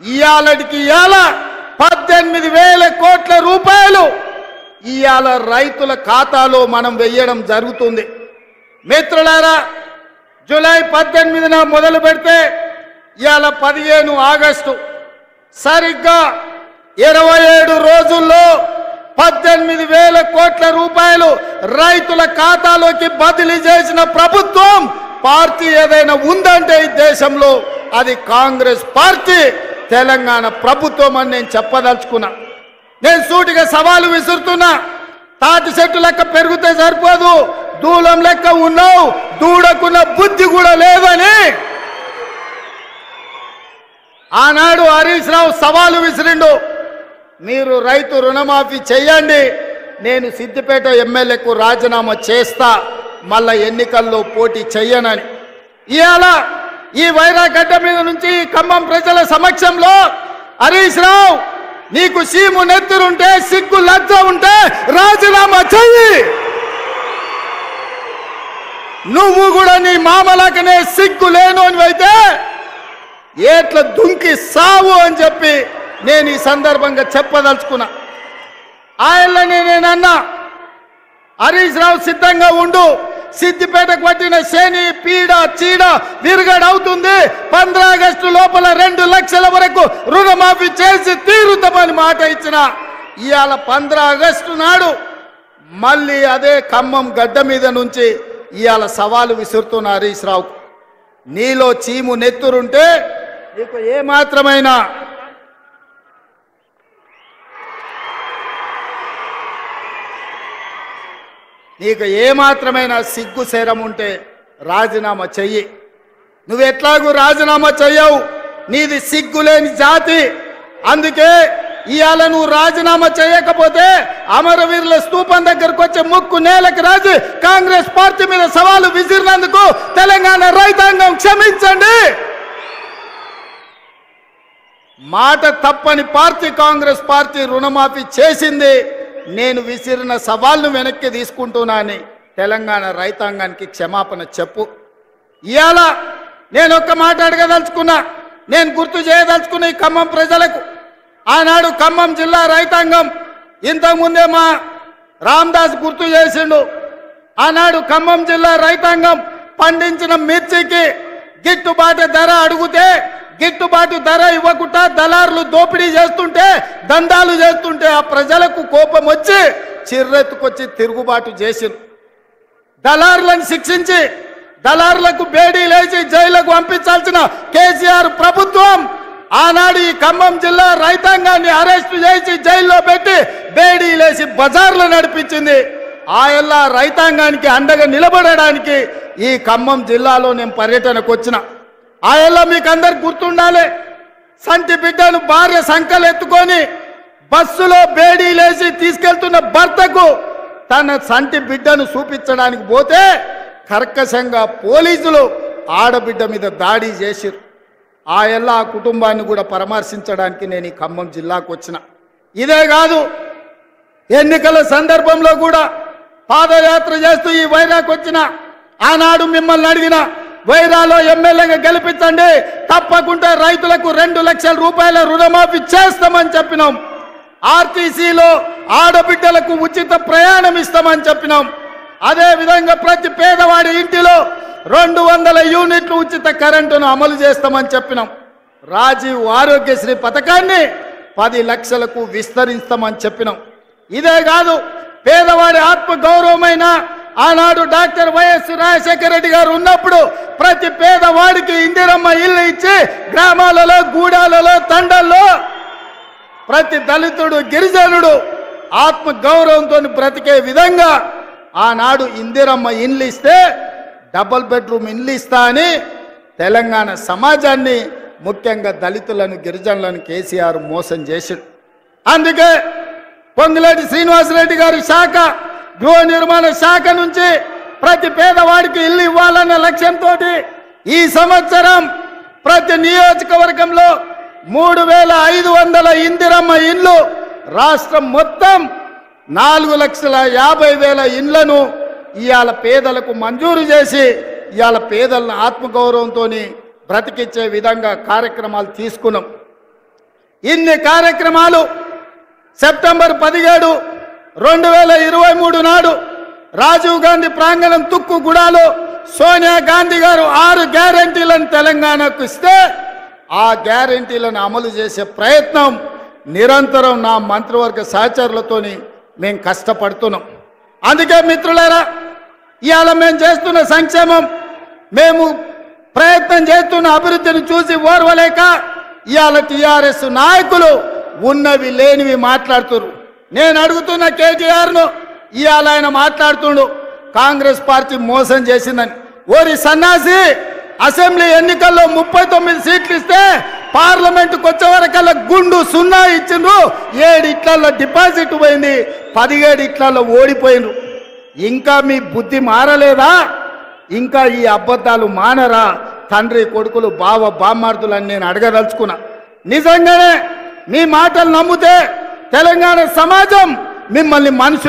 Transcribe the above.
ఇయాలటికి ఇయాల 18,000 కోట్ల రూపాయలు ఇయాల రైతుల ఖాతాలో మనం వెయ్యడం జరుగుతుంది. మిత్రులారా, జూలై 18న మొదలు పెడితే ఇయాల 15 ఆగస్టు, సరిగ్గా 27 రోజుల్లో 18,000 కోట్ల రూపాయలు రైతుల ఖాతాలోకి బదిలీ చేసిన ప్రభుత్వం పార్టీ ఏదైనా ఉందంటే ఈ దేశంలో అది కాంగ్రెస్ పార్టీ, తెలంగాణ ప్రభుత్వం అని నేను చెప్పదలుచుకున్నా. నేను సూటిగా సవాలు విసురుతున్నా. తాటి చెట్టు లెక్క పెరిగితే సరిపోదు, దూలం లెక్క ఉన్నావు, దూడకున్న బుద్ధి కూడా లేదని ఆనాడు హరీష్ రావు సవాలు విసిరిండు. మీరు రైతు రుణమాఫీ చేయండి, నేను సిద్దిపేట ఎమ్మెల్యేకు రాజీనామా చేస్తా, మళ్ళా ఎన్నికల్లో పోటీ చెయ్యనని. ఇవాళ ఈ వైరాగడ్డ మీద నుంచి ఖమ్మం ప్రజల సమక్షంలో హరీష్ రావు, నీకు సీము నెత్తురుంటే, సిగ్గు లజ్జ ఉంటే రాజీనామా చెయ్యి. నువ్వు కూడా నీ మామలకనే సిగ్గు లేనోని అయితే ఏట్ల దుంకి సావు అని చెప్పి నేను ఈ సందర్భంగా చెప్పదలుచుకున్నా. ఆయననే నేనన్నా, హరీష్ రావు సిద్ధంగా ఉండు, సిద్దిపేటకు పట్టిన శని పీడ చీడ విరుగడవుతుంది, 15 ఆగస్టు లోపల 2 లక్షల వరకు రుణమాఫీ చేసి తీరుతామని మాట ఇచ్చిన. ఇవాళ 15 ఆగస్టు నాడు మళ్ళీ అదే ఖమ్మం గడ్డ మీద నుంచి ఇవాళ సవాలు విసురుతున్న హరీష్ రావు, నీలో చీము నెత్తురుంటే నీకు ఏమాత్రమైనా సిగ్గు శరం ఉంటే రాజీనామా చెయ్యి. నువ్వెట్లాగూ రాజీనామా చెయ్యవు, నీది సిగ్గులేని జాతి. అందుకే ఇవాళ నువ్వు రాజీనామా చేయకపోతే అమరవీరుల స్తూపం దగ్గరకు వచ్చే ముక్కు నేలకు రాజు కాంగ్రెస్ పార్టీ మీద సవాలు విసిరినందుకు తెలంగాణ రైతాంగం క్షమించండి. మాట తప్పని పార్టీ కాంగ్రెస్ పార్టీ రుణమాఫీ చేసింది. నేను విసిరిన సవాల్ను వెనక్కి తీసుకుంటున్నానని తెలంగాణ రైతాంగానికి క్షమాపణ చెప్పు. ఇవాళ నేను ఒక్క మాట అడగదలుచుకున్నా, నేను గుర్తు చేయదలుచుకున్న ఈ ఖమ్మం ప్రజలకు, ఆనాడు ఖమ్మం జిల్లా రైతాంగం ఇంతకుముందే మా రామదాస్ గుర్తు చేసిండు. ఆనాడు ఖమ్మం జిల్లా రైతాంగం పండించిన మిర్చికి గిట్టుబాటు ధర అడిగితే గిట్టుబాటు ధర ఇవ్వకుండా దళారులు దోపిడీ చేస్తుంటే, దందాలు చేస్తుంటే ఆ ప్రజలకు కోపం వచ్చి చిర్రెత్తుకొచ్చి తిరుగుబాటు చేసిండు. దళారులను శిక్షించి దళారులకు బేడీ లేచి జైలుకు పంపించాల్సిన కేసీఆర్ ప్రభుత్వం ఆనాడు ఈ ఖమ్మం జిల్లా రైతాంగాన్ని అరెస్టు చేసి జైల్లో పెట్టి బేడీ లేచి బజార్లు నడిపించింది. ఆయల్లా రైతాంగానికి అండగా నిలబడడానికి ఈ ఖమ్మం జిల్లాలో నేను పర్యటనకు వచ్చిన. ఆయల్లా మీకు అందరికి గుర్తుండాలి, సంటి బిడ్డను భార్య సంకలు ఎత్తుకొని బస్సులో బేడీ లేచి తీసుకెళ్తున్న భర్తకు తన సంటి బిడ్డను చూపించడానికి పోతే కర్కశంగా పోలీసులు ఆడబిడ్డ మీద దాడి చేసిరు. ఆ కుటుంబాన్ని కూడా పరామర్శించడానికి నేను ఈ ఖమ్మం జిల్లాకు వచ్చిన. ఇదే కాదు, ఎన్నికల సందర్భంలో కూడా పాదయాత్ర చేస్తూ ఈ వైరాకు వచ్చిన. ఆనాడు మిమ్మల్ని అడిగిన, వైరాలో ఎమ్మెల్యేగా గెలిపించండి, తప్పకుండా రైతులకు 2 లక్షల రూపాయల రుణమాఫీ చేస్తామని చెప్పినాం. ఆర్టీసీలో ఆడబిడ్డలకు ఉచిత ప్రయాణం ఇస్తామని చెప్పినాం. అదే విధంగా ప్రతి పేదవాడి ఇంటిలో 200 యూనిట్లు ఉచిత కరెంటును అమలు చేస్తామని చెప్పినాం. రాజీవ్ ఆరోగ్యశ్రీ పథకాన్ని 10 లక్షలకు విస్తరిస్తామని చెప్పినాం. ఇదే కాదు, పేదవాడి ఆత్మ గౌరవమైన ఆనాడు డాక్టర్ వైఎస్ రాజశేఖర రెడ్డి గారు ఉన్నప్పుడు ప్రతి పేదవాడికి ఇందిరమ్మ ఇల్లు ఇచ్చి గ్రామాలలో, గూడాలలో, తండల్లో ప్రతి దళితుడు, గిరిజనుడు ఆత్మ గౌరవంతో బ్రతికే విధంగా ఆనాడు ఇందిరమ్మ ఇల్లు ఇస్తే డబుల్ బెడ్రూమ్ ఇల్లు ఇస్తా అని తెలంగాణ సమాజాన్ని, ముఖ్యంగా దళితులను, గిరిజనులను కేసీఆర్ మోసం చేసిండు. అందుకే పొంగులేటి శ్రీనివాసరెడ్డి గారి శాఖ, గృహ నిర్మాణ శాఖ నుంచి ప్రతి పేదవాడికి ఇల్లు ఇవ్వాలన్న లక్ష్యంతో ఈ సంవత్సరం ప్రతి నియోజకవర్గంలో 3,500 ఇందిరమ్మ ఇండ్లు, రాష్ట్రం మొత్తం 4,50,000 ఇండ్లను ఇవాళ పేదలకు మంజూరు చేసి ఇవాళ పేదలను ఆత్మగౌరవంతో బ్రతికించే విధంగా కార్యక్రమాలు తీసుకున్నాం. ఇన్ని కార్యక్రమాలు సెప్టెంబర్ 17, 2023 నాడు రాజీవ్ గాంధీ ప్రాంగణం తుక్కుగూడలో సోనియా గాంధీ గారు 6 గ్యారెంటీలను తెలంగాణకు ఇస్తే ఆ గ్యారెంటీలను అమలు చేసే ప్రయత్నం నిరంతరం నా మంత్రివర్గ సహచరులతోని మేము కష్టపడుతున్నాం. అందుకే మిత్రులారా, ఇవాళ మేము చేస్తున్న సంక్షేమం, మేము ప్రయత్నం చేస్తున్న అభివృద్ధిని చూసి ఓర్వలేక ఇవాళ టీఆర్ఎస్ నాయకులు ఉన్నవి లేనివి మాట్లాడుతున్నారు. నేను అడుగుతున్న కేటీఆర్ను, ఇవాళ ఆయన మాట్లాడుతుండు కాంగ్రెస్ పార్టీ మోసం చేసిందని. ఓరి సన్నాసి, అసెంబ్లీ ఎన్నికల్లో 39 సీట్లు ఇస్తే పార్లమెంటుకు వచ్చే వరకల్లా గుండు 0 ఇచ్చిండ్రు. 7 ఇట్లలో డిపాజిట్ పోయింది, 17 ఇట్లలో ఓడిపోయిండ్రు. ఇంకా మీ బుద్ధి మారలేదా? ఇంకా ఈ అబద్ధాలు మానరా? తండ్రి కొడుకులు బావ బామ్మార్దులని నేను అడగదలుచుకున్నా. నిజంగానే మీ మాటలు నమ్మితే తెలంగాణ సమాజం మిమ్మల్ని మనుషులు